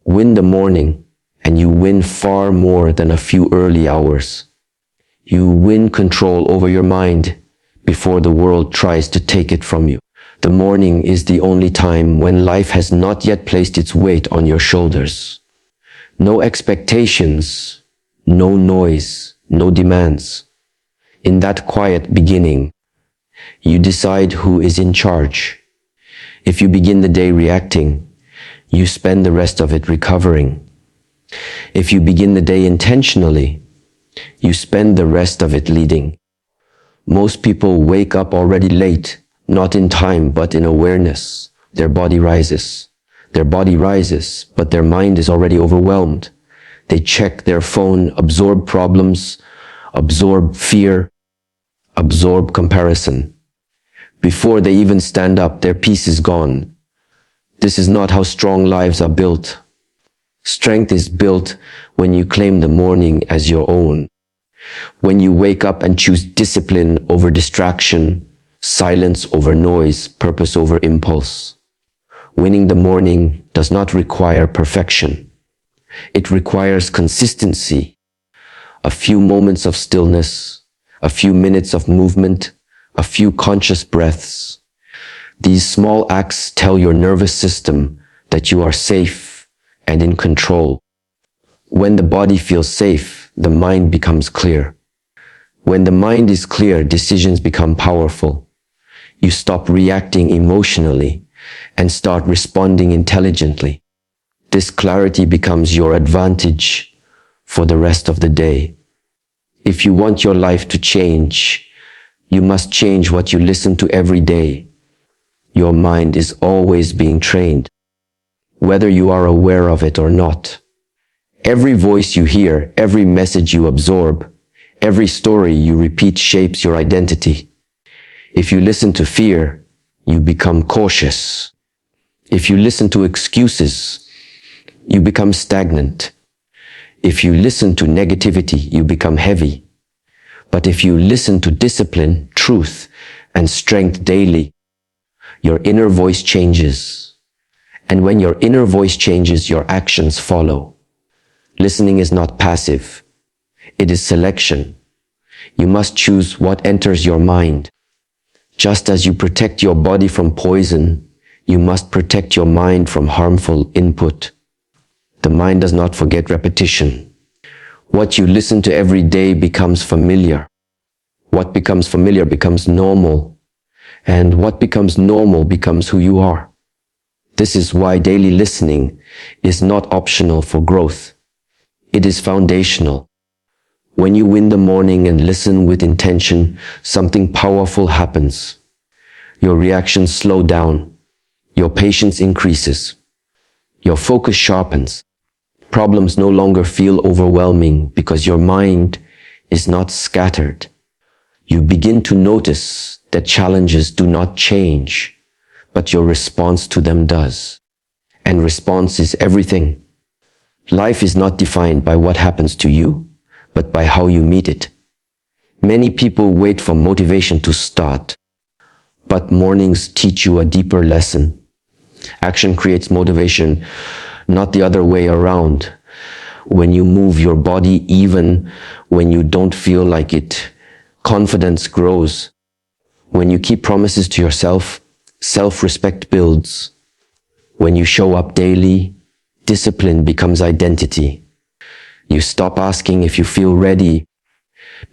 Win the morning, and you win far more than a few early hours. You win control over your mind before the world tries to take it from you. The morning is the only time when life has not yet placed its weight on your shoulders. No expectations, no noise, no demands. In that quiet beginning, you decide who is in charge. If you begin the day reacting, you spend the rest of it recovering. If you begin the day intentionally, you spend the rest of it leading. Most people wake up already late, not in time, but in awareness. Their body rises. Their body rises, but their mind is already overwhelmed. They check their phone, absorb problems, absorb fear, absorb comparison. Before they even stand up, their peace is gone. This is not how strong lives are built. Strength is built when you claim the morning as your own. When you wake up and choose discipline over distraction, silence over noise, purpose over impulse. Winning the morning does not require perfection. It requires consistency. A few moments of stillness, a few minutes of movement, a few conscious breaths. These small acts tell your nervous system that you are safe and in control. When the body feels safe, the mind becomes clear. When the mind is clear, decisions become powerful. You stop reacting emotionally and start responding intelligently. This clarity becomes your advantage for the rest of the day. If you want your life to change, you must change what you listen to every day. Your mind is always being trained, whether you are aware of it or not. Every voice you hear, every message you absorb, every story you repeat shapes your identity. If you listen to fear, you become cautious. If you listen to excuses, you become stagnant. If you listen to negativity, you become heavy. But if you listen to discipline, truth, and strength daily, your inner voice changes. And when your inner voice changes, your actions follow. Listening is not passive. It is selection. You must choose what enters your mind. Just as you protect your body from poison, you must protect your mind from harmful input. The mind does not forget repetition. What you listen to every day becomes familiar. What becomes familiar becomes normal. And what becomes normal becomes who you are. This is why daily listening is not optional for growth. It is foundational. When you win the morning and listen with intention, something powerful happens. Your reactions slow down. Your patience increases. Your focus sharpens. Problems no longer feel overwhelming because your mind is not scattered. You begin to notice that challenges do not change, but your response to them does. And response is everything. Life is not defined by what happens to you, but by how you meet it. Many people wait for motivation to start, but mornings teach you a deeper lesson. Action creates motivation, not the other way around. When you move your body even when you don't feel like it, confidence grows. When you keep promises to yourself, self-respect builds. When you show up daily, discipline becomes identity. You stop asking if you feel ready,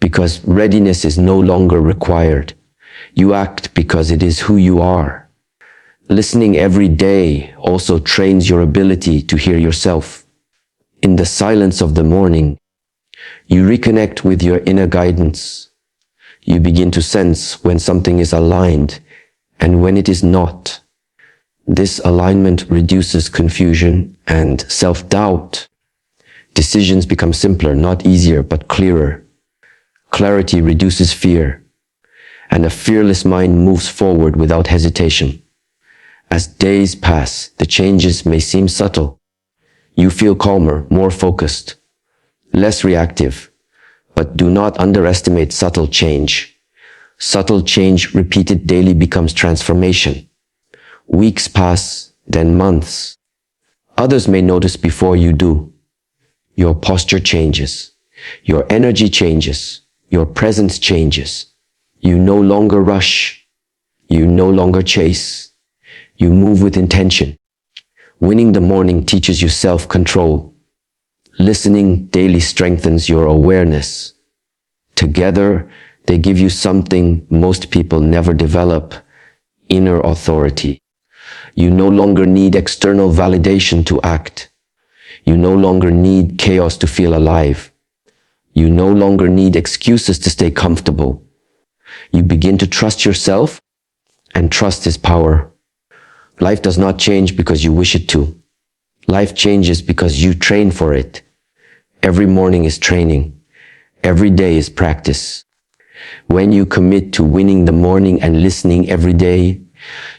because readiness is no longer required. You act because it is who you are. Listening every day also trains your ability to hear yourself. In the silence of the morning, you reconnect with your inner guidance. You begin to sense when something is aligned and when it is not. This alignment reduces confusion and self-doubt. Decisions become simpler, not easier, but clearer. Clarity reduces fear, and a fearless mind moves forward without hesitation. As days pass, the changes may seem subtle. You feel calmer, more focused, less reactive, but do not underestimate subtle change. Subtle change repeated daily becomes transformation. Weeks pass, then months. Others may notice before you do. Your posture changes. Your energy changes. Your presence changes. You no longer rush. You no longer chase. You move with intention. Winning the morning teaches you self-control. Listening daily strengthens your awareness. Together, they give you something most people never develop: inner authority. You no longer need external validation to act. You no longer need chaos to feel alive. You no longer need excuses to stay comfortable. You begin to trust yourself, and trust is power. Life does not change because you wish it to. Life changes because you train for it. Every morning is training. Every day is practice. When you commit to winning the morning and listening every day,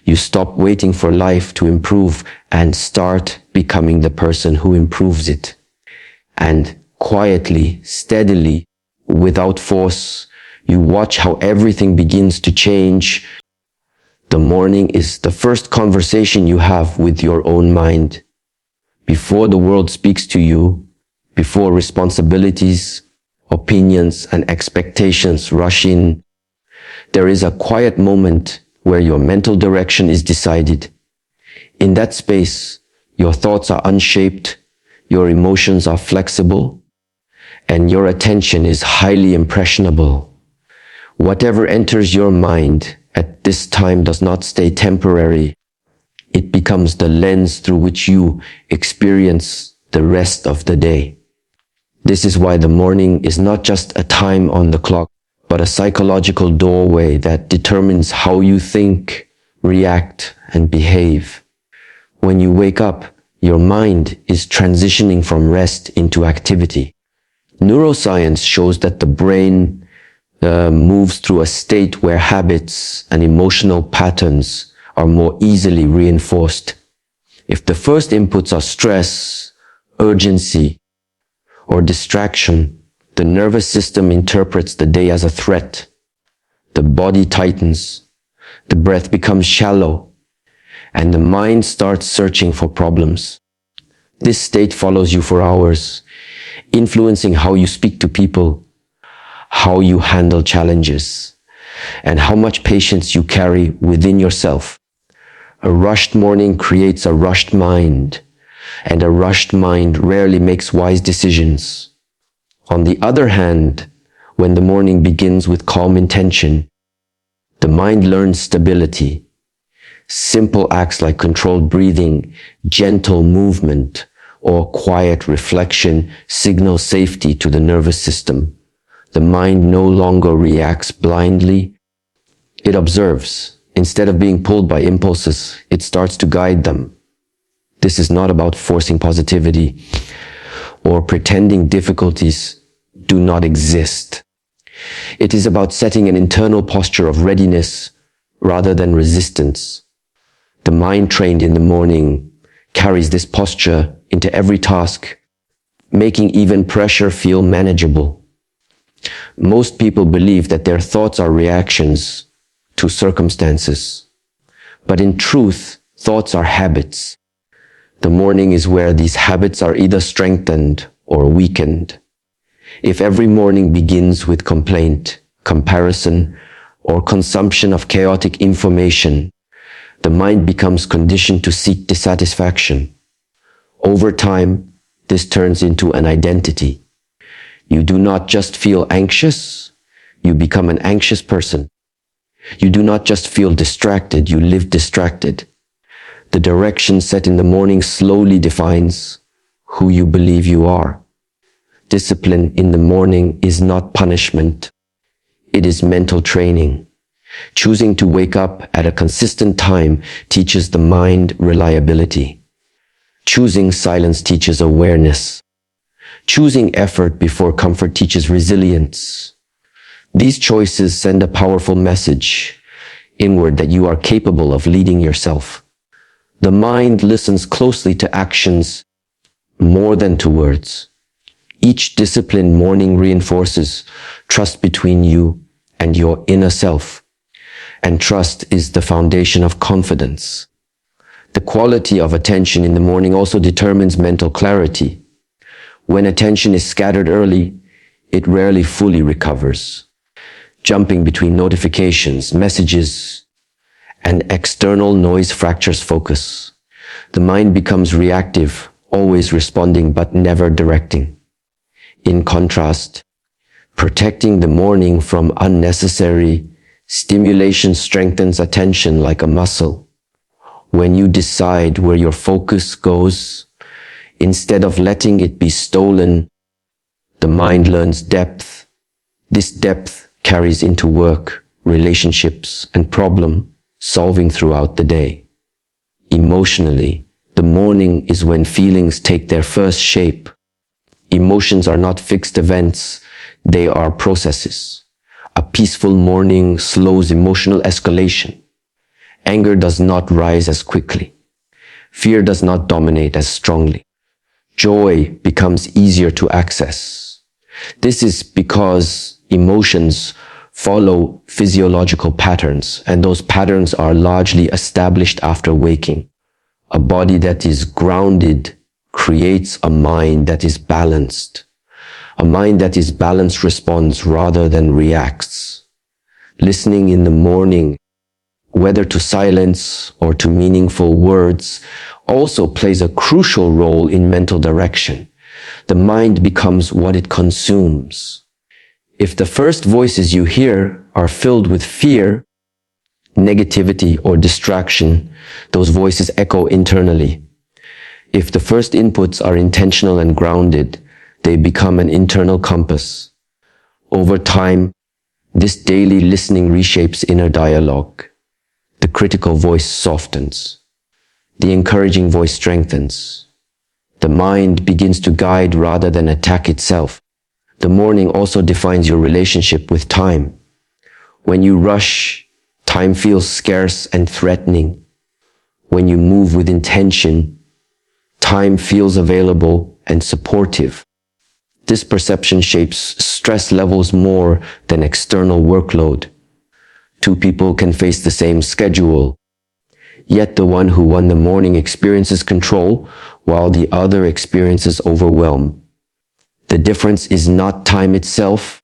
you stop waiting for life to improve and start becoming the person who improves it. And quietly, steadily, without force, you watch how everything begins to change. The morning is the first conversation you have with your own mind. Before the world speaks to you, before responsibilities, opinions, and expectations rush in, there is a quiet moment where your mental direction is decided. In that space, your thoughts are unshaped, your emotions are flexible, and your attention is highly impressionable. Whatever enters your mind at this time does not stay temporary. It becomes the lens through which you experience the rest of the day. This is why the morning is not just a time on the clock, but a psychological doorway that determines how you think, react, and behave. When you wake up, your mind is transitioning from rest into activity. Neuroscience shows that the brain moves through a state where habits and emotional patterns are more easily reinforced. If the first inputs are stress, urgency, or distraction, the nervous system interprets the day as a threat. The body tightens, the breath becomes shallow, and the mind starts searching for problems. This state follows you for hours, influencing how you speak to people, how you handle challenges, and how much patience you carry within yourself. A rushed morning creates a rushed mind, and a rushed mind rarely makes wise decisions. On the other hand, when the morning begins with calm intention, the mind learns stability. Simple acts like controlled breathing, gentle movement, or quiet reflection signal safety to the nervous system. The mind no longer reacts blindly. It observes. Instead of being pulled by impulses, it starts to guide them. This is not about forcing positivity or pretending difficulties do not exist. It is about setting an internal posture of readiness rather than resistance. The mind trained in the morning carries this posture into every task, making even pressure feel manageable. Most people believe that their thoughts are reactions to circumstances, but in truth, thoughts are habits. The morning is where these habits are either strengthened or weakened. If every morning begins with complaint, comparison, or consumption of chaotic information, the mind becomes conditioned to seek dissatisfaction. Over time, this turns into an identity. You do not just feel anxious, you become an anxious person. You do not just feel distracted, you live distracted. The direction set in the morning slowly defines who you believe you are. Discipline in the morning is not punishment. It is mental training. Choosing to wake up at a consistent time teaches the mind reliability. Choosing silence teaches awareness. Choosing effort before comfort teaches resilience. These choices send a powerful message inward that you are capable of leading yourself. The mind listens closely to actions more than to words. Each disciplined morning reinforces trust between you and your inner self. And trust is the foundation of confidence. The quality of attention in the morning also determines mental clarity. When attention is scattered early, it rarely fully recovers. Jumping between notifications, messages, and external noise fractures focus. The mind becomes reactive, always responding but never directing. In contrast, protecting the morning from unnecessary stimulation strengthens attention like a muscle. When you decide where your focus goes, instead of letting it be stolen, the mind learns depth. This depth carries into work, relationships, and problem solving throughout the day. Emotionally, the morning is when feelings take their first shape. Emotions are not fixed events, they are processes. A peaceful morning slows emotional escalation. Anger does not rise as quickly. Fear does not dominate as strongly. Joy becomes easier to access. This is because emotions follow physiological patterns, and those patterns are largely established after waking. A body that is grounded creates a mind that is balanced. A mind that is balanced responds rather than reacts. Listening in the morning, whether to silence or to meaningful words, also plays a crucial role in mental direction. The mind becomes what it consumes. If the first voices you hear are filled with fear, negativity, or distraction, those voices echo internally. If the first inputs are intentional and grounded, they become an internal compass. Over time, this daily listening reshapes inner dialogue. The critical voice softens. The encouraging voice strengthens. The mind begins to guide rather than attack itself. The morning also defines your relationship with time. When you rush, time feels scarce and threatening. When you move with intention, time feels available and supportive. This perception shapes stress levels more than external workload. Two people can face the same schedule, yet the one who won the morning experiences control, while the other experiences overwhelm. The difference is not time itself,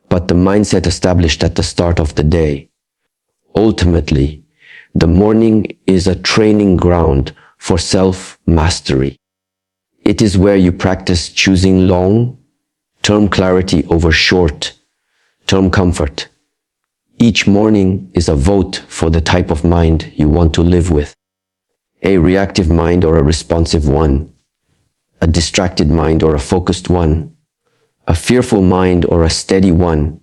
but the mindset established at the start of the day. Ultimately, the morning is a training ground for self-mastery. It is where you practice choosing long-term clarity over short-term comfort. Each morning is a vote for the type of mind you want to live with. A reactive mind or a responsive one. A distracted mind or a focused one. A fearful mind or a steady one.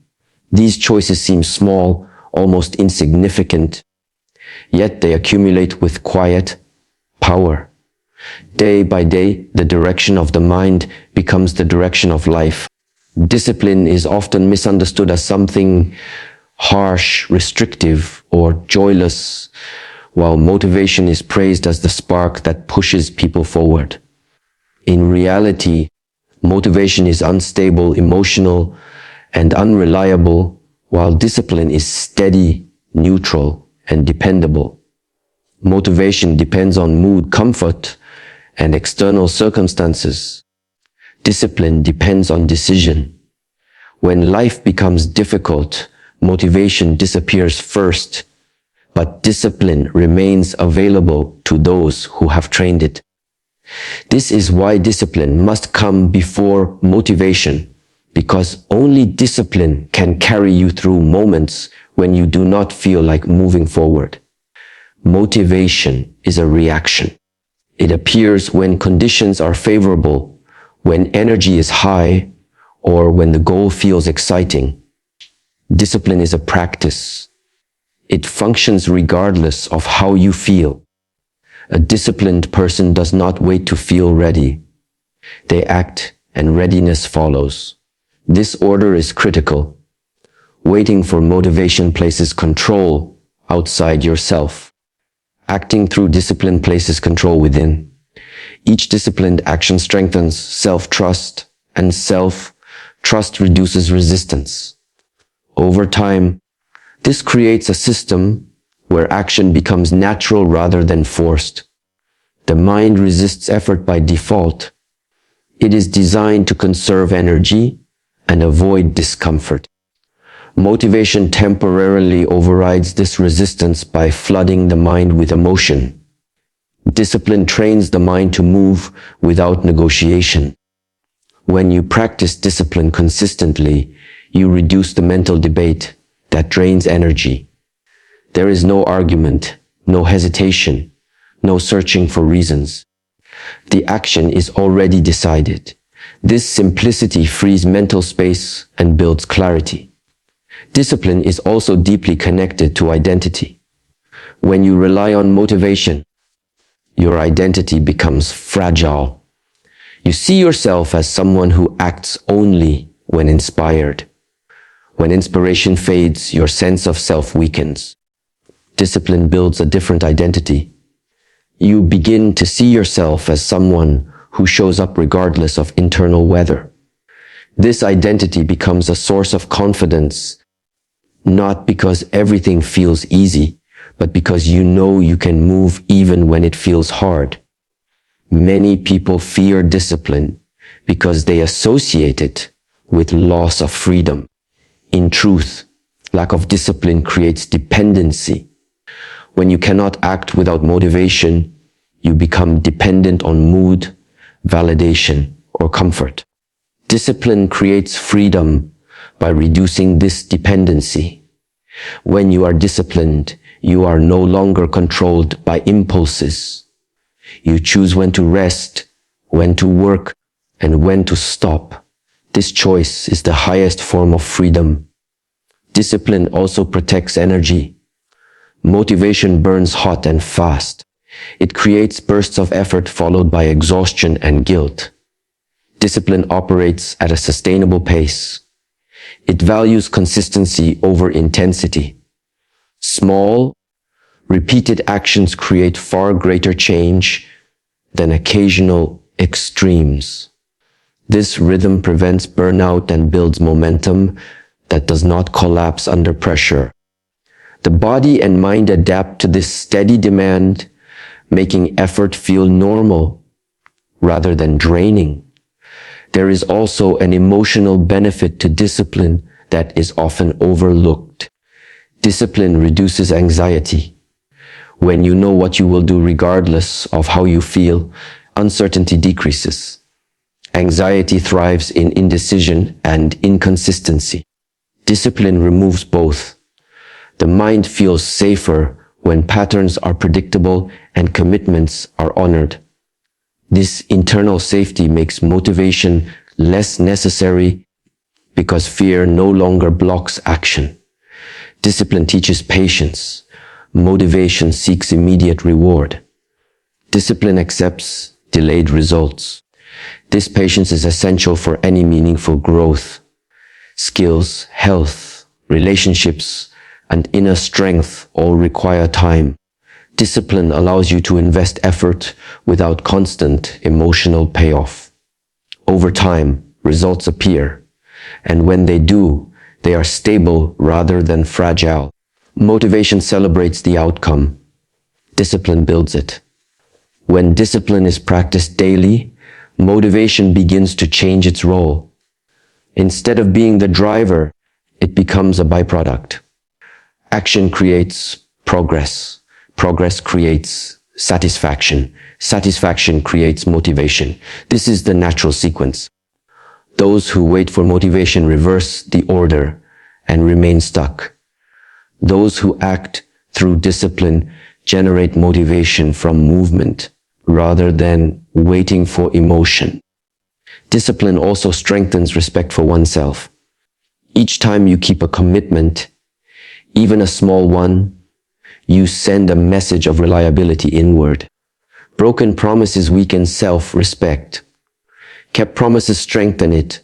These choices seem small, almost insignificant, yet they accumulate with quiet power. Day by day, the direction of the mind becomes the direction of life. Discipline is often misunderstood as something harsh, restrictive, or joyless, while motivation is praised as the spark that pushes people forward. In reality, motivation is unstable, emotional, and unreliable, while discipline is steady, neutral, and dependable. Motivation depends on mood, comfort, and external circumstances. Discipline depends on decision. When life becomes difficult, motivation disappears first, but discipline remains available to those who have trained it. This is why discipline must come before motivation, because only discipline can carry you through moments when you do not feel like moving forward. Motivation is a reaction. It appears when conditions are favorable, when energy is high, or when the goal feels exciting. Discipline is a practice. It functions regardless of how you feel. A disciplined person does not wait to feel ready. They act and readiness follows. This order is critical. Waiting for motivation places control outside yourself. Acting through discipline places control within. Each disciplined action strengthens self-trust, and self-trust reduces resistance. Over time, this creates a system where action becomes natural rather than forced. The mind resists effort by default. It is designed to conserve energy and avoid discomfort. Motivation temporarily overrides this resistance by flooding the mind with emotion. Discipline trains the mind to move without negotiation. When you practice discipline consistently, you reduce the mental debate that drains energy. There is no argument, no hesitation, no searching for reasons. The action is already decided. This simplicity frees mental space and builds clarity. Discipline is also deeply connected to identity. When you rely on motivation, your identity becomes fragile. You see yourself as someone who acts only when inspired. When inspiration fades, your sense of self weakens. Discipline builds a different identity. You begin to see yourself as someone who shows up regardless of internal weather. This identity becomes a source of confidence, not because everything feels easy, but because you know you can move even when it feels hard. Many people fear discipline because they associate it with loss of freedom. In truth, lack of discipline creates dependency. When you cannot act without motivation, you become dependent on mood, validation, or comfort. Discipline creates freedom by reducing this dependency. When you are disciplined, you are no longer controlled by impulses. You choose when to rest, when to work, and when to stop. This choice is the highest form of freedom. Discipline also protects energy. Motivation burns hot and fast. It creates bursts of effort followed by exhaustion and guilt. Discipline operates at a sustainable pace. It values consistency over intensity. Small, repeated actions create far greater change than occasional extremes. This rhythm prevents burnout and builds momentum that does not collapse under pressure. The body and mind adapt to this steady demand, making effort feel normal rather than draining. There is also an emotional benefit to discipline that is often overlooked. Discipline reduces anxiety. When you know what you will do regardless of how you feel, uncertainty decreases. Anxiety thrives in indecision and inconsistency. Discipline removes both. The mind feels safer when patterns are predictable and commitments are honored. This internal safety makes motivation less necessary because fear no longer blocks action. Discipline teaches patience. Motivation seeks immediate reward. Discipline accepts delayed results. This patience is essential for any meaningful growth. Skills, health, relationships, and inner strength all require time. Discipline allows you to invest effort without constant emotional payoff. Over time, results appear, and when they do, they are stable rather than fragile. Motivation celebrates the outcome. Discipline builds it. When discipline is practiced daily, motivation begins to change its role. Instead of being the driver, it becomes a byproduct. Action creates progress. Progress creates satisfaction. Satisfaction creates motivation. This is the natural sequence. Those who wait for motivation reverse the order and remain stuck. Those who act through discipline generate motivation from movement rather than waiting for emotion. Discipline also strengthens respect for oneself. Each time you keep a commitment, even a small one, you send a message of reliability inward. Broken promises weaken self-respect. Kept promises strengthen it.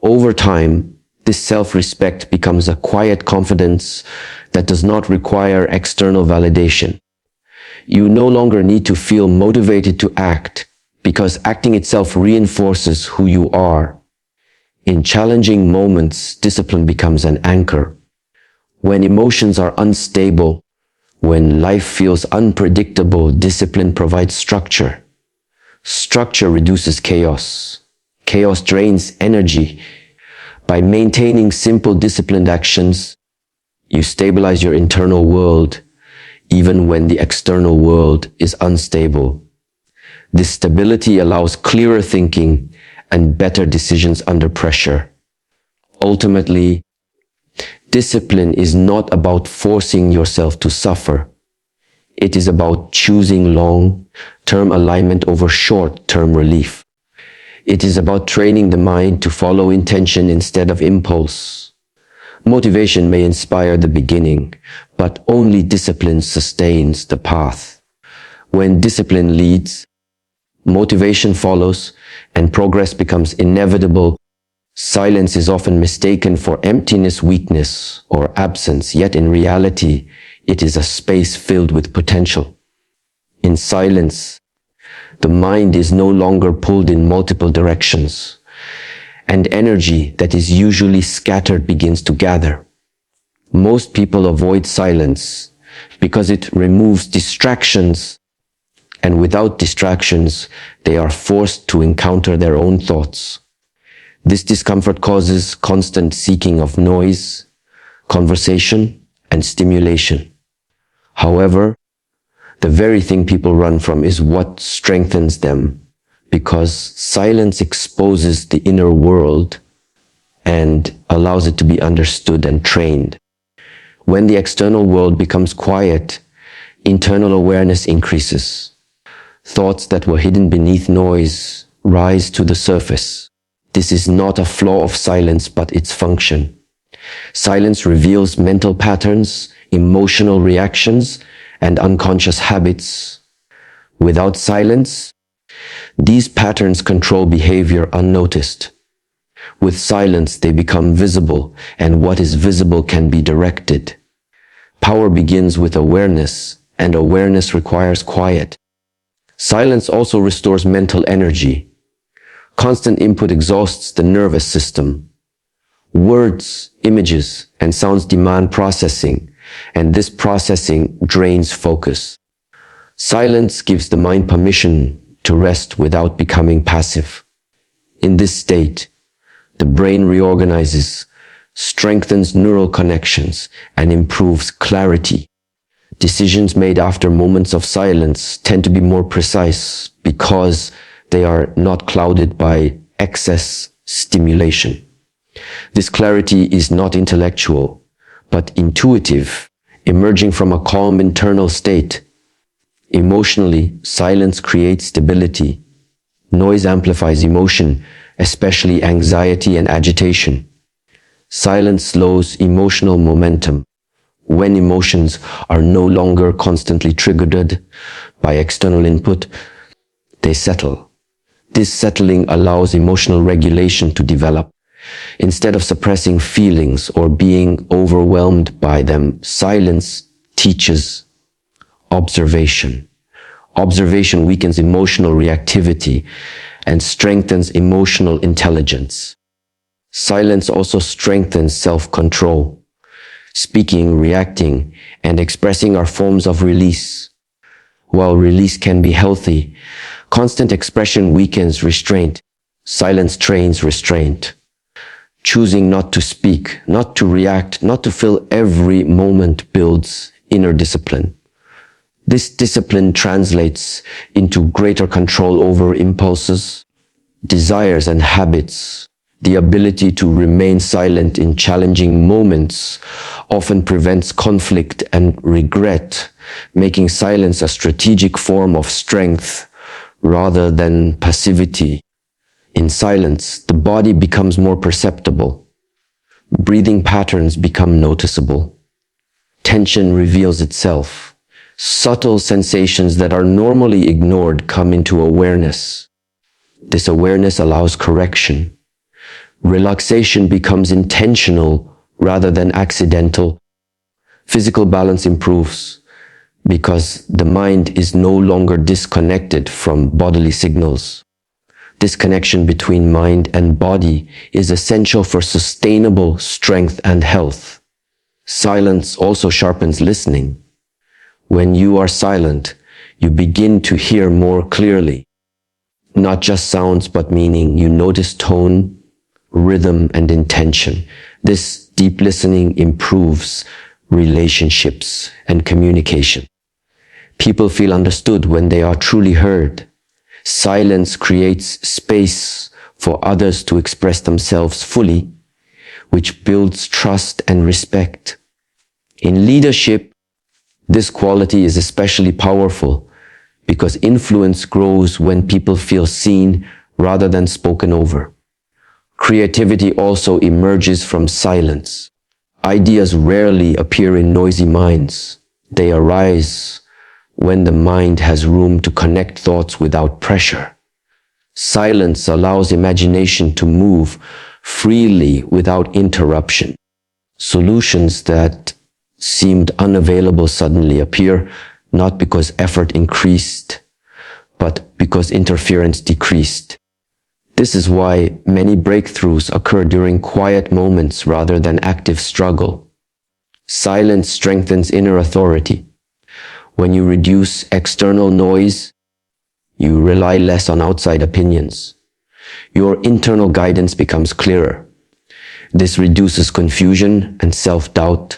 Over time, this self-respect becomes a quiet confidence that does not require external validation. You no longer need to feel motivated to act because acting itself reinforces who you are. In challenging moments, discipline becomes an anchor. When emotions are unstable, When life feels unpredictable, discipline provides structure. Structure reduces chaos. Chaos drains energy. By maintaining simple, disciplined actions, you stabilize your internal world, even when the external world is unstable. This stability allows clearer thinking and better decisions under pressure. Ultimately, discipline is not about forcing yourself to suffer. It is about choosing long-term alignment over short-term relief. It is about training the mind to follow intention instead of impulse. Motivation may inspire the beginning, but only discipline sustains the path. When discipline leads, motivation follows, and progress becomes inevitable. Silence is often mistaken for emptiness, weakness, or absence, yet in reality, it is a space filled with potential. In silence, the mind is no longer pulled in multiple directions, and energy that is usually scattered begins to gather. Most people avoid silence because it removes distractions, and without distractions, they are forced to encounter their own thoughts. This discomfort causes constant seeking of noise, conversation, and stimulation. However, the very thing people run from is what strengthens them, because silence exposes the inner world and allows it to be understood and trained. When the external world becomes quiet, internal awareness increases. Thoughts that were hidden beneath noise rise to the surface. This is not a flaw of silence, but its function. Silence reveals mental patterns, emotional reactions, and unconscious habits. Without silence, these patterns control behavior unnoticed. With silence, they become visible, and what is visible can be directed. Power begins with awareness, and awareness requires quiet. Silence also restores mental energy. Constant input exhausts the nervous system. Words, images, and sounds demand processing, and this processing drains focus. Silence gives the mind permission to rest without becoming passive. In this state, the brain reorganizes, strengthens neural connections, and improves clarity. Decisions made after moments of silence tend to be more precise because they are not clouded by excess stimulation. This clarity is not intellectual, but intuitive, emerging from a calm internal state. Emotionally, silence creates stability. Noise amplifies emotion, especially anxiety and agitation. Silence slows emotional momentum. When emotions are no longer constantly triggered by external input, they settle. This settling allows emotional regulation to develop. Instead of suppressing feelings or being overwhelmed by them, silence teaches observation. Observation weakens emotional reactivity and strengthens emotional intelligence. Silence also strengthens self-control. Speaking, reacting, and expressing are forms of release. While release can be healthy, constant expression weakens restraint. Silence trains restraint. Choosing not to speak, not to react, not to fill every moment builds inner discipline. This discipline translates into greater control over impulses, desires, and habits. The ability to remain silent in challenging moments often prevents conflict and regret, making silence a strategic form of strength rather than passivity. In silence, the body becomes more perceptible. Breathing patterns become noticeable. Tension reveals itself. Subtle sensations that are normally ignored come into awareness. This awareness allows correction. Relaxation becomes intentional rather than accidental. Physical balance improves because the mind is no longer disconnected from bodily signals. This connection between mind and body is essential for sustainable strength and health. Silence also sharpens listening. When you are silent, you begin to hear more clearly. Not just sounds, but meaning. You notice tone, rhythm, and intention. This deep listening improves relationships and communication. People feel understood when they are truly heard. Silence creates space for others to express themselves fully, which builds trust and respect. In leadership, this quality is especially powerful because influence grows when people feel seen rather than spoken over. Creativity also emerges from silence. Ideas rarely appear in noisy minds. They arise when the mind has room to connect thoughts without pressure. Silence allows imagination to move freely without interruption. Solutions that seemed unavailable suddenly appear, not because effort increased, but because interference decreased. This is why many breakthroughs occur during quiet moments rather than active struggle. Silence strengthens inner authority. When you reduce external noise, you rely less on outside opinions. Your internal guidance becomes clearer. This reduces confusion and self-doubt.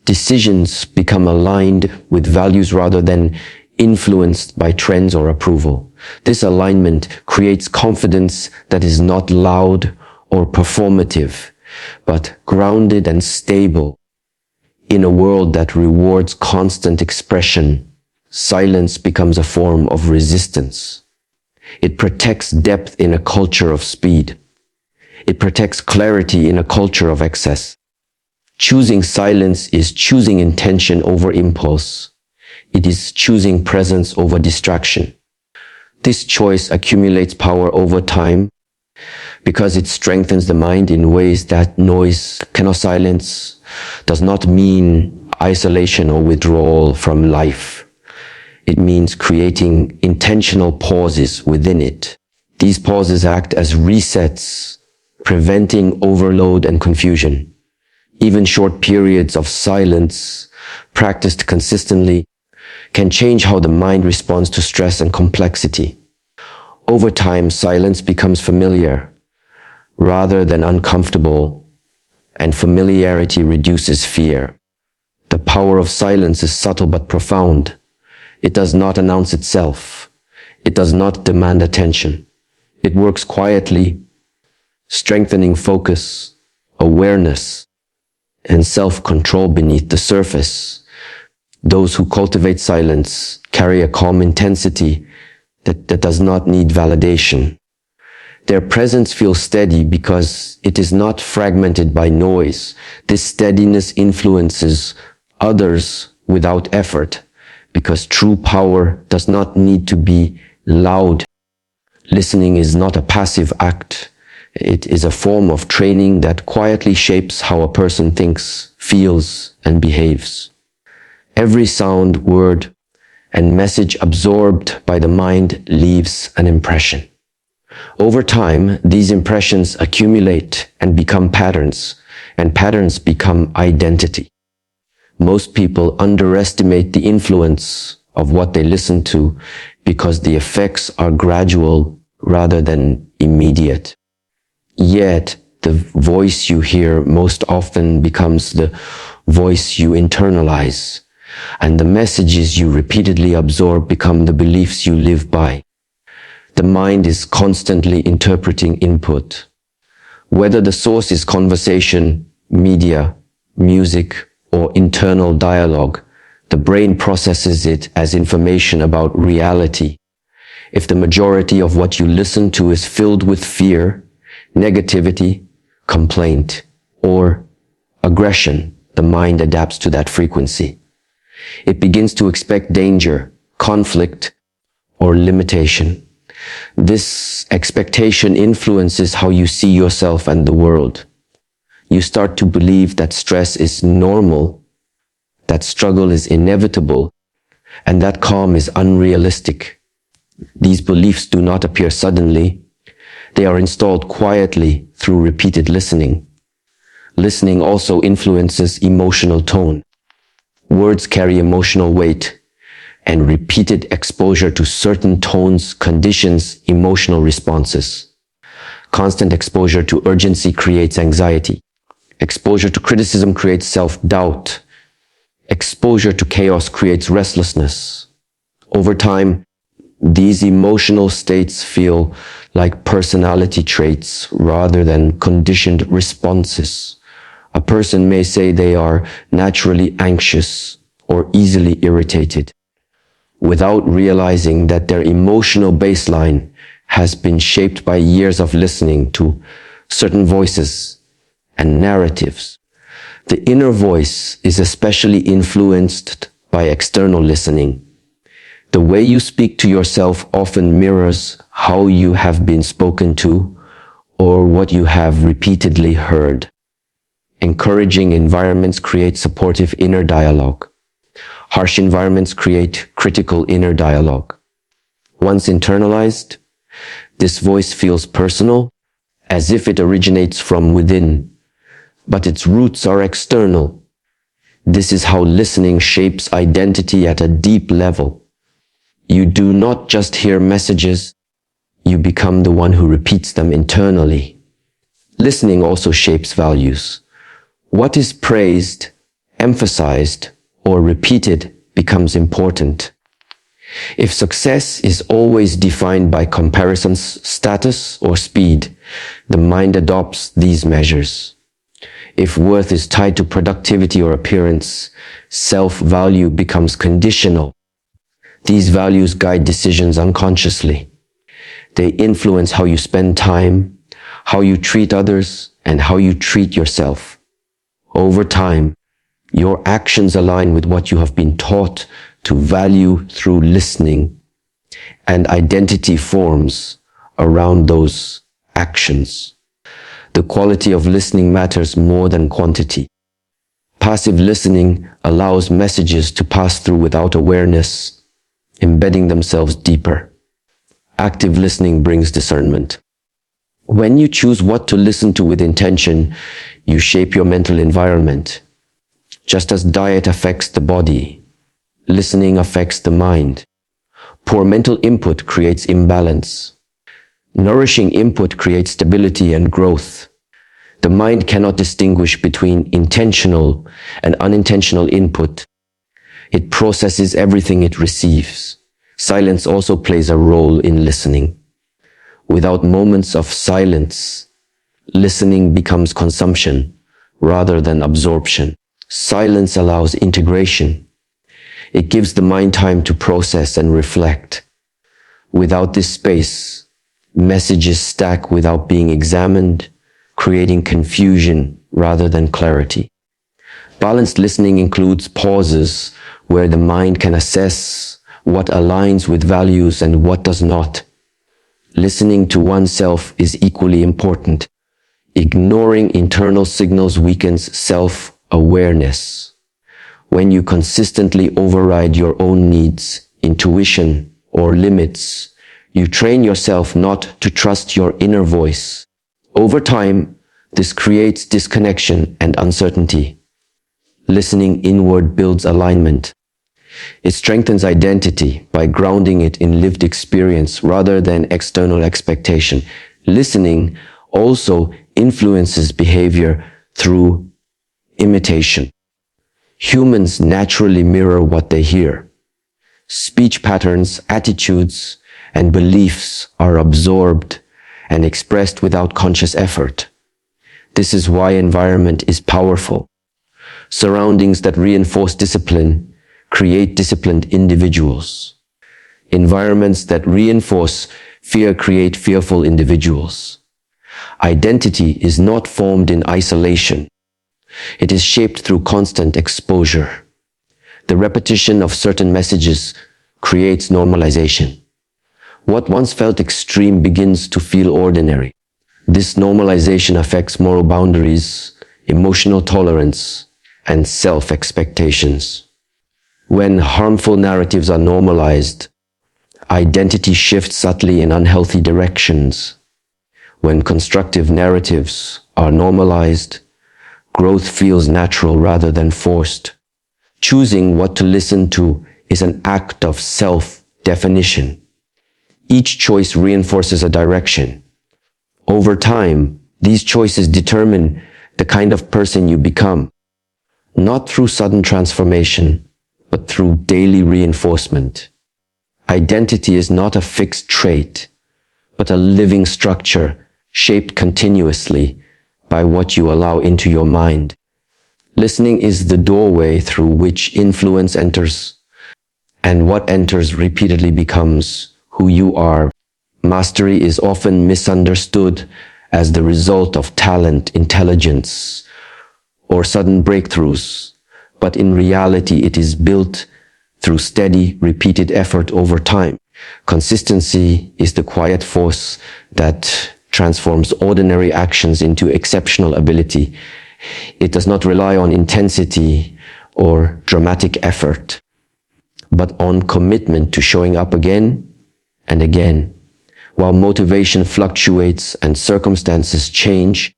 Decisions become aligned with values rather than influenced by trends or approval. This alignment creates confidence that is not loud or performative, but grounded and stable. In a world that rewards constant expression, silence becomes a form of resistance. It protects depth in a culture of speed. It protects clarity in a culture of excess. Choosing silence is choosing intention over impulse. It is choosing presence over distraction. This choice accumulates power over time because it strengthens the mind in ways that noise cannot silence. Does not mean isolation or withdrawal from life. It means creating intentional pauses within it. These pauses act as resets, preventing overload and confusion. Even short periods of silence, practiced consistently, can change how the mind responds to stress and complexity. Over time, silence becomes familiar rather than uncomfortable, and familiarity reduces fear. The power of silence is subtle but profound. It does not announce itself. It does not demand attention. It works quietly, strengthening focus, awareness, and self-control beneath the surface. Those who cultivate silence carry a calm intensity that does not need validation. Their presence feels steady because it is not fragmented by noise. This steadiness influences others without effort because true power does not need to be loud. Listening is not a passive act. It is a form of training that quietly shapes how a person thinks, feels, and behaves. Every sound, word, and message absorbed by the mind leaves an impression. Over time, these impressions accumulate and become patterns, and patterns become identity. Most people underestimate the influence of what they listen to because the effects are gradual rather than immediate. Yet, the voice you hear most often becomes the voice you internalize, and the messages you repeatedly absorb become the beliefs you live by. The mind is constantly interpreting input. Whether the source is conversation, media, music, or internal dialogue, the brain processes it as information about reality. If the majority of what you listen to is filled with fear, negativity, complaint, or aggression, the mind adapts to that frequency. It begins to expect danger, conflict, or limitation. This expectation influences how you see yourself and the world. You start to believe that stress is normal, that struggle is inevitable, and that calm is unrealistic. These beliefs do not appear suddenly. They are installed quietly through repeated listening. Listening also influences emotional tone. Words carry emotional weight, and repeated exposure to certain tones conditions emotional responses. Constant exposure to urgency creates anxiety. Exposure to criticism creates self-doubt. Exposure to chaos creates restlessness. Over time, these emotional states feel like personality traits rather than conditioned responses. A person may say they are naturally anxious or easily irritated, without realizing that their emotional baseline has been shaped by years of listening to certain voices and narratives. The inner voice is especially influenced by external listening. The way you speak to yourself often mirrors how you have been spoken to or what you have repeatedly heard. Encouraging environments create supportive inner dialogue. Harsh environments create critical inner dialogue. Once internalized, this voice feels personal, as if it originates from within, but its roots are external. This is how listening shapes identity at a deep level. You do not just hear messages, you become the one who repeats them internally. Listening also shapes values. What is praised, emphasized, or repeated becomes important. If success is always defined by comparisons, status, or speed, the mind adopts these measures. If worth is tied to productivity or appearance, self-value becomes conditional. These values guide decisions unconsciously. They influence how you spend time, how you treat others, and how you treat yourself. Over time, your actions align with what you have been taught to value through listening, and identity forms around those actions. The quality of listening matters more than quantity. Passive listening allows messages to pass through without awareness, embedding themselves deeper. Active listening brings discernment. When you choose what to listen to with intention, you shape your mental environment. Just as diet affects the body, listening affects the mind. Poor mental input creates imbalance. Nourishing input creates stability and growth. The mind cannot distinguish between intentional and unintentional input. It processes everything it receives. Silence also plays a role in listening. Without moments of silence, listening becomes consumption rather than absorption. Silence allows integration. It gives the mind time to process and reflect. Without this space, messages stack without being examined, creating confusion rather than clarity. Balanced listening includes pauses where the mind can assess what aligns with values and what does not. Listening to oneself is equally important. Ignoring internal signals weakens self-awareness. When you consistently override your own needs, intuition, or limits, you train yourself not to trust your inner voice. Over time, this creates disconnection and uncertainty. Listening inward builds alignment. It strengthens identity by grounding it in lived experience rather than external expectation. Listening also influences behavior through imitation. Humans naturally mirror what they hear. Speech patterns, attitudes, and beliefs are absorbed and expressed without conscious effort. This is why environment is powerful. Surroundings that reinforce discipline create disciplined individuals. Environments that reinforce fear create fearful individuals. Identity is not formed in isolation. It is shaped through constant exposure. The repetition of certain messages creates normalization. What once felt extreme begins to feel ordinary. This normalization affects moral boundaries, emotional tolerance, and self-expectations. When harmful narratives are normalized, identity shifts subtly in unhealthy directions. When constructive narratives are normalized, growth feels natural rather than forced. Choosing what to listen to is an act of self-definition. Each choice reinforces a direction. Over time, these choices determine the kind of person you become, not through sudden transformation, but through daily reinforcement. Identity is not a fixed trait, but a living structure shaped continuously by what you allow into your mind. Listening is the doorway through which influence enters, and what enters repeatedly becomes who you are. Mastery is often misunderstood as the result of talent, intelligence, or sudden breakthroughs, but in reality it is built through steady, repeated effort over time. Consistency is the quiet force that transforms ordinary actions into exceptional ability. It does not rely on intensity or dramatic effort, but on commitment to showing up again and again. While motivation fluctuates and circumstances change,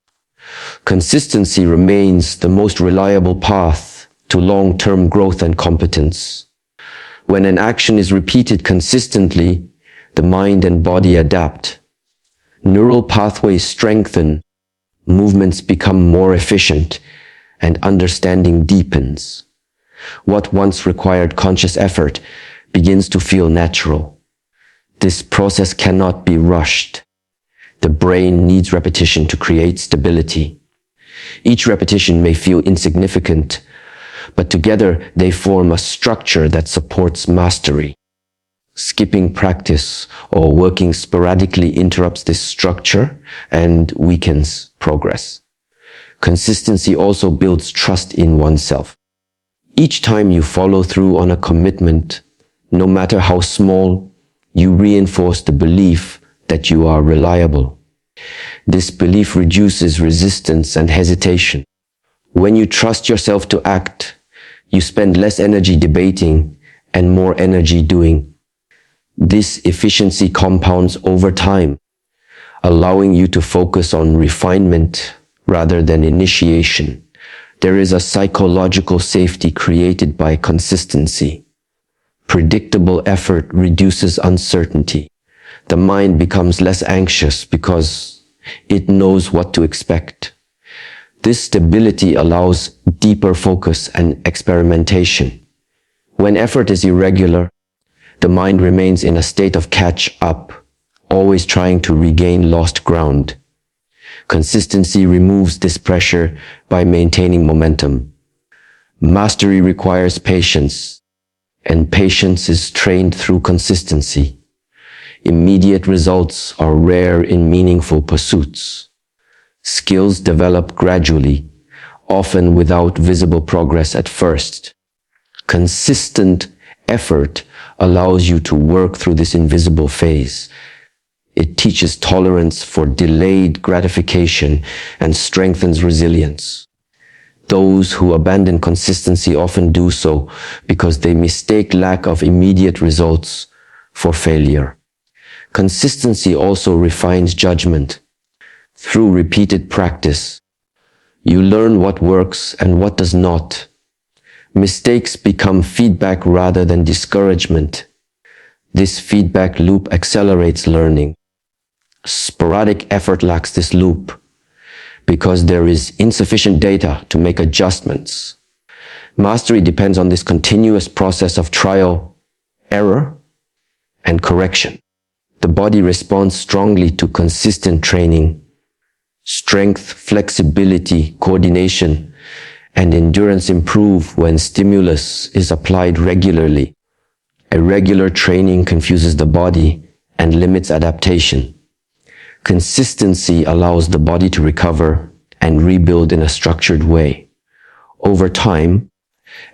consistency remains the most reliable path to long-term growth and competence. When an action is repeated consistently, the mind and body adapt. Neural pathways strengthen, movements become more efficient, and understanding deepens. What once required conscious effort begins to feel natural. This process cannot be rushed. The brain needs repetition to create stability. Each repetition may feel insignificant, but together they form a structure that supports mastery. Skipping practice or working sporadically interrupts this structure and weakens progress. Consistency also builds trust in oneself. Each time you follow through on a commitment, no matter how small, you reinforce the belief that you are reliable. This belief reduces resistance and hesitation. When you trust yourself to act, you spend less energy debating and more energy doing. This efficiency compounds over time, allowing you to focus on refinement rather than initiation. There is a psychological safety created by consistency. Predictable effort reduces uncertainty. The mind becomes less anxious because it knows what to expect. This stability allows deeper focus and experimentation. When effort is irregular, the mind remains in a state of catch-up, always trying to regain lost ground. Consistency removes this pressure by maintaining momentum. Mastery requires patience, and patience is trained through consistency. Immediate results are rare in meaningful pursuits. Skills develop gradually, often without visible progress at first. Consistent effort allows you to work through this invisible phase. It teaches tolerance for delayed gratification and strengthens resilience. Those who abandon consistency often do so because they mistake lack of immediate results for failure. Consistency also refines judgment. Through repeated practice, you learn what works and what does not. Mistakes become feedback rather than discouragement. This feedback loop accelerates learning. Sporadic effort lacks this loop because there is insufficient data to make adjustments. Mastery depends on this continuous process of trial, error, and correction. The body responds strongly to consistent training. Strength, flexibility, coordination, and endurance improve when stimulus is applied regularly. Irregular training confuses the body and limits adaptation. Consistency allows the body to recover and rebuild in a structured way. Over time,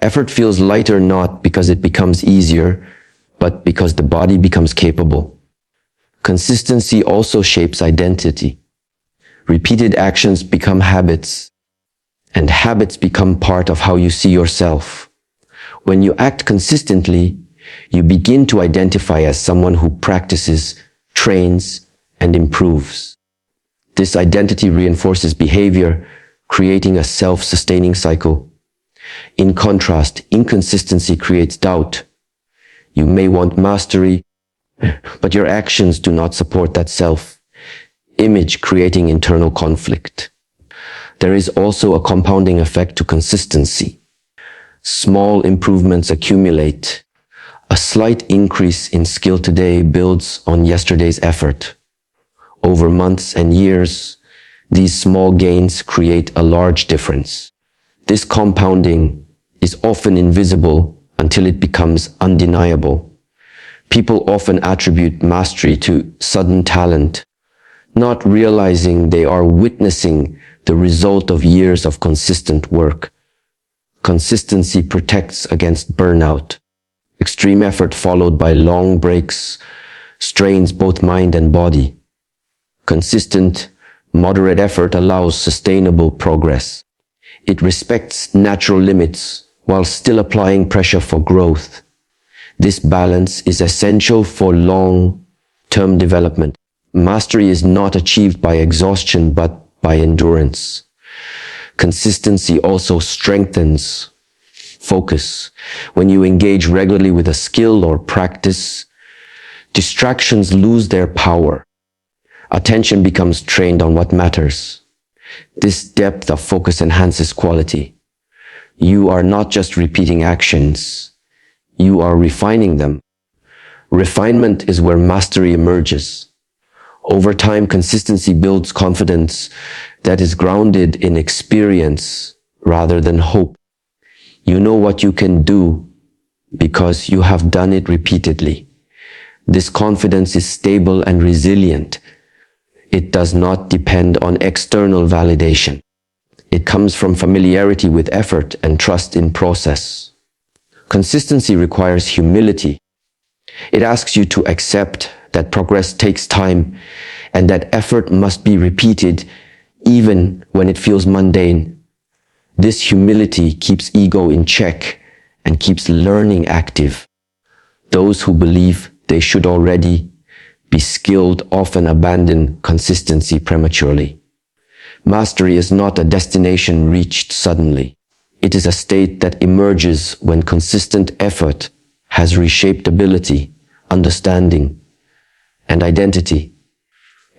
effort feels lighter not because it becomes easier, but because the body becomes capable. Consistency also shapes identity. Repeated actions become habits, and habits become part of how you see yourself. When you act consistently, you begin to identify as someone who practices, trains, and improves. This identity reinforces behavior, creating a self-sustaining cycle. In contrast, inconsistency creates doubt. You may want mastery, but your actions do not support that self-image, creating internal conflict. There is also a compounding effect to consistency. Small improvements accumulate. A slight increase in skill today builds on yesterday's effort. Over months and years, these small gains create a large difference. This compounding is often invisible until it becomes undeniable. People often attribute mastery to sudden talent, not realizing they are witnessing the result of years of consistent work. Consistency protects against burnout. Extreme effort followed by long breaks strains both mind and body. Consistent, moderate effort allows sustainable progress. It respects natural limits while still applying pressure for growth. This balance is essential for long-term development. Mastery is not achieved by exhaustion but by endurance. Consistency also strengthens focus. When you engage regularly with a skill or practice, distractions lose their power. Attention becomes trained on what matters. This depth of focus enhances quality. You are not just repeating actions, you are refining them. Refinement is where mastery emerges. Over time, consistency builds confidence that is grounded in experience rather than hope. You know what you can do because you have done it repeatedly. This confidence is stable and resilient. It does not depend on external validation. It comes from familiarity with effort and trust in process. Consistency requires humility. It asks you to accept that progress takes time and that effort must be repeated even when it feels mundane. This humility keeps ego in check and keeps learning active. Those who believe they should already be skilled often abandon consistency prematurely. Mastery is not a destination reached suddenly. It is a state that emerges when consistent effort has reshaped ability, understanding, and identity.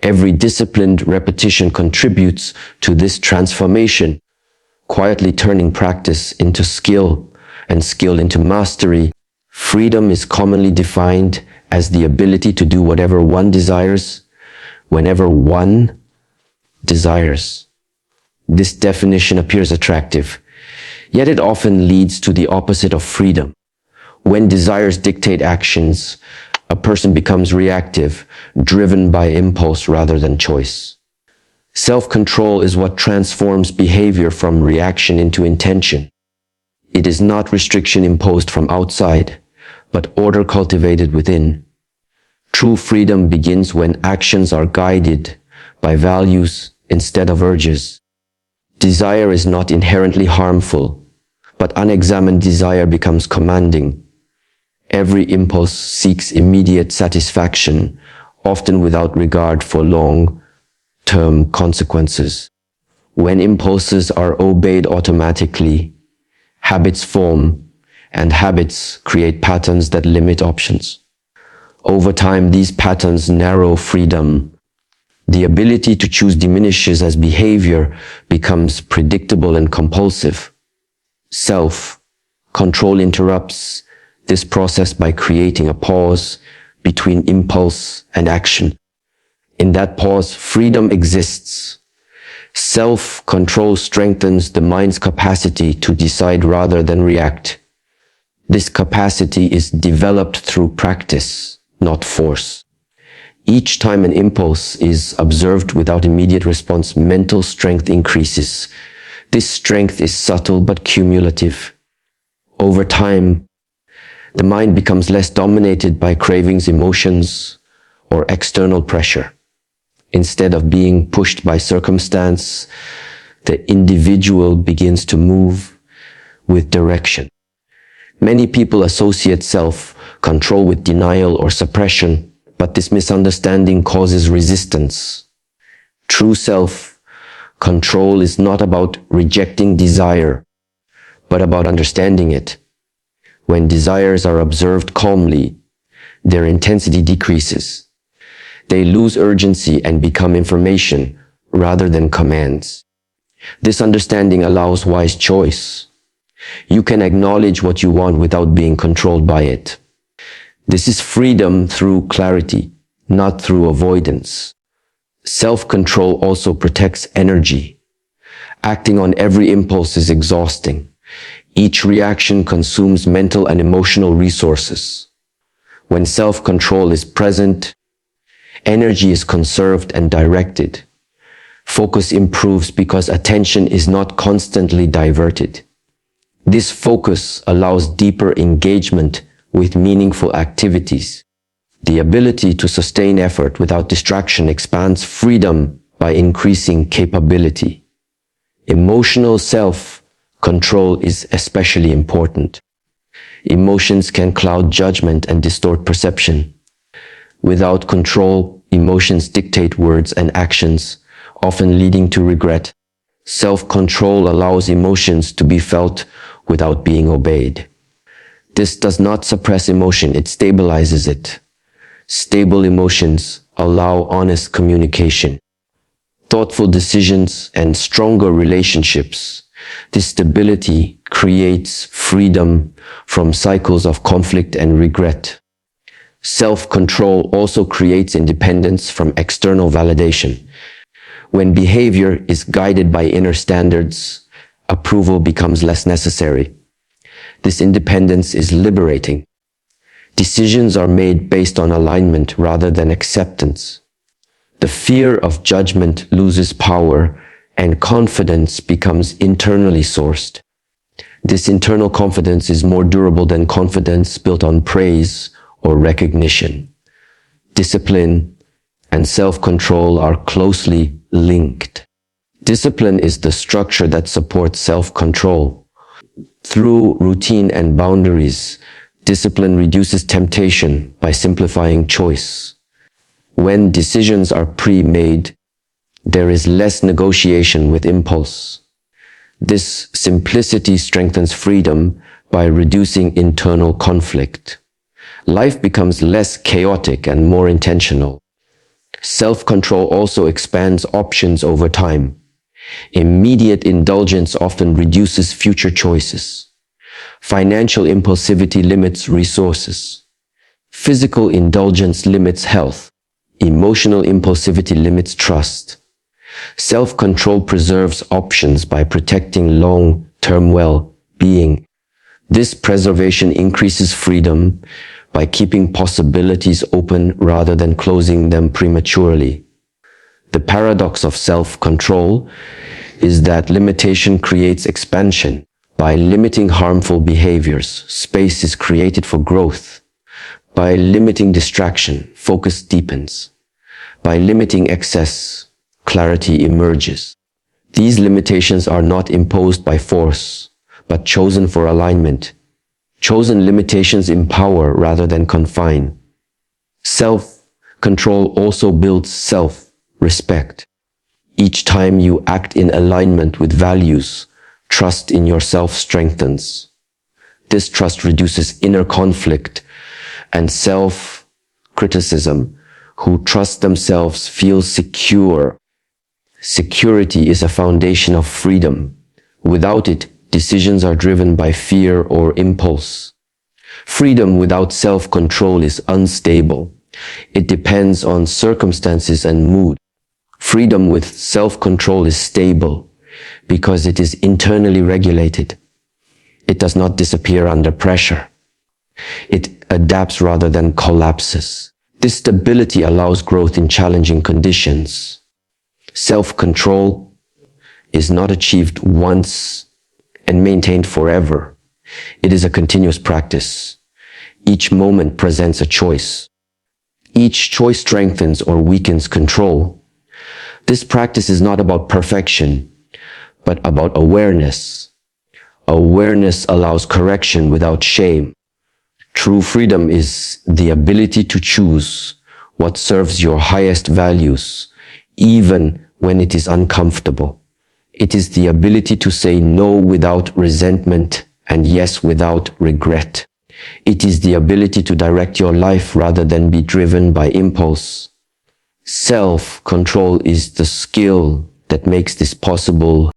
Every disciplined repetition contributes to this transformation, quietly turning practice into skill and skill into mastery. Freedom is commonly defined as the ability to do whatever one desires, whenever one desires. This definition appears attractive, yet it often leads to the opposite of freedom. When desires dictate actions, a person becomes reactive, driven by impulse rather than choice. Self-control is what transforms behavior from reaction into intention. It is not restriction imposed from outside, but order cultivated within. True freedom begins when actions are guided by values instead of urges. Desire is not inherently harmful, but unexamined desire becomes commanding. Every impulse seeks immediate satisfaction, often without regard for long-term consequences. When impulses are obeyed automatically, habits form, and habits create patterns that limit options. Over time, these patterns narrow freedom. The ability to choose diminishes as behavior becomes predictable and compulsive. Self-control interrupts this process by creating a pause between impulse and action. In that pause, freedom exists. Self-control strengthens the mind's capacity to decide rather than react. This capacity is developed through practice, not force. Each time an impulse is observed without immediate response, mental strength increases. This strength is subtle but cumulative. Over time, the mind becomes less dominated by cravings, emotions, or external pressure. Instead of being pushed by circumstance, the individual begins to move with direction. Many people associate self-control with denial or suppression, but this misunderstanding causes resistance. True self-control is not about rejecting desire, but about understanding it. When desires are observed calmly, their intensity decreases. They lose urgency and become information rather than commands. This understanding allows wise choice. You can acknowledge what you want without being controlled by it. This is freedom through clarity, not through avoidance. Self-control also protects energy. Acting on every impulse is exhausting. Each reaction consumes mental and emotional resources. When self-control is present, energy is conserved and directed. Focus improves because attention is not constantly diverted. This focus allows deeper engagement with meaningful activities. The ability to sustain effort without distraction expands freedom by increasing capability. Emotional self-control is especially important. Emotions can cloud judgment and distort perception. Without control, emotions dictate words and actions, often leading to regret. Self-control allows emotions to be felt without being obeyed. This does not suppress emotion, it stabilizes it. Stable emotions allow honest communication, thoughtful decisions, and stronger relationships. This stability creates freedom from cycles of conflict and regret. Self-control also creates independence from external validation. When behavior is guided by inner standards, approval becomes less necessary. This independence is liberating. Decisions are made based on alignment rather than acceptance. The fear of judgment loses power and confidence becomes internally sourced. This internal confidence is more durable than confidence built on praise or recognition. Discipline and self-control are closely linked. Discipline is the structure that supports self-control. Through routine and boundaries, discipline reduces temptation by simplifying choice. When decisions are pre-made, there is less negotiation with impulse. This simplicity strengthens freedom by reducing internal conflict. Life becomes less chaotic and more intentional. Self-control also expands options over time. Immediate indulgence often reduces future choices. Financial impulsivity limits resources. Physical indulgence limits health. Emotional impulsivity limits trust. Self-control preserves options by protecting long-term well-being. This preservation increases freedom by keeping possibilities open rather than closing them prematurely. The paradox of self-control is that limitation creates expansion. By limiting harmful behaviors, space is created for growth. By limiting distraction, focus deepens. By limiting excess, clarity emerges. These limitations are not imposed by force, but chosen for alignment. Chosen limitations empower rather than confine. Self-control also builds self-respect. Each time you act in alignment with values, trust in yourself strengthens. This trust reduces inner conflict and self-criticism. Who trust themselves feel secure. Security is a foundation of freedom. Without it, decisions are driven by fear or impulse. Freedom without self-control is unstable. It depends on circumstances and mood. Freedom with self-control is stable because it is internally regulated. It does not disappear under pressure. It adapts rather than collapses. This stability allows growth in challenging conditions. Self-control is not achieved once and maintained forever. It is a continuous practice. Each moment presents a choice. Each choice strengthens or weakens control. This practice is not about perfection, but about awareness. Awareness allows correction without shame. True freedom is the ability to choose what serves your highest values, even when it is uncomfortable. It is the ability to say no without resentment and yes without regret. It is the ability to direct your life rather than be driven by impulse. Self-control is the skill that makes this possible.